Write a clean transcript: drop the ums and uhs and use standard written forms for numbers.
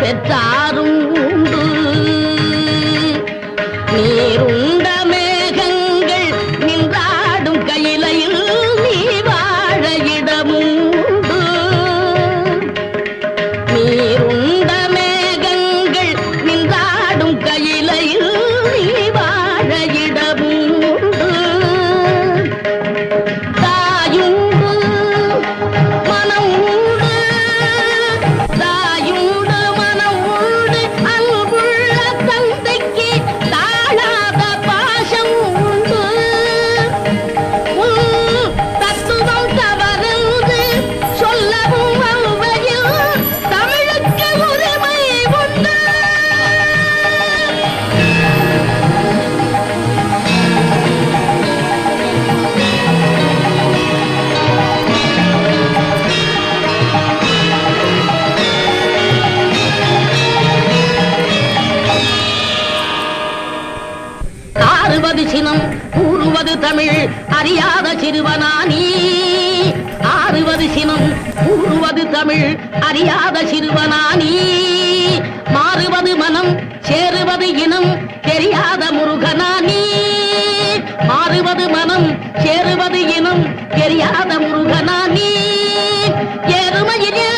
பெற்றாரும் உண்டு. நீருண்ட மேகங்கள் நின்றாடும் கையிலையில் நீ வாழ இடமும் உண்டு. நீருண்ட மேகங்கள் நின்றாடும் கையிலையில் நீ வாழ இடமும் உண்டு. தாயுண்டு மனம் உண்டு, தாயுண்டு மனம் உண்டு, அன்புள்ள தந்தைக்கு தாழாத பாசம் உண்டு. தத்துவம் தவறுந்து சொல்லவும் அவ்வையில் தமிழுக்கு உரிமை உண்டு. ஆறுவது சினம் கூறுவது தமிழ் அறியாத சிறுவனானி. ஆறுவது சினம் கூறுவது தமிழ் அறியாத சிறுவனானி. மாறுவது மனம் சேருவது இனம் தெரியாத முருகனானி. மாறுவது மனம் சேருவது இனம் தெரியாத முருகனானி. எருமையிலே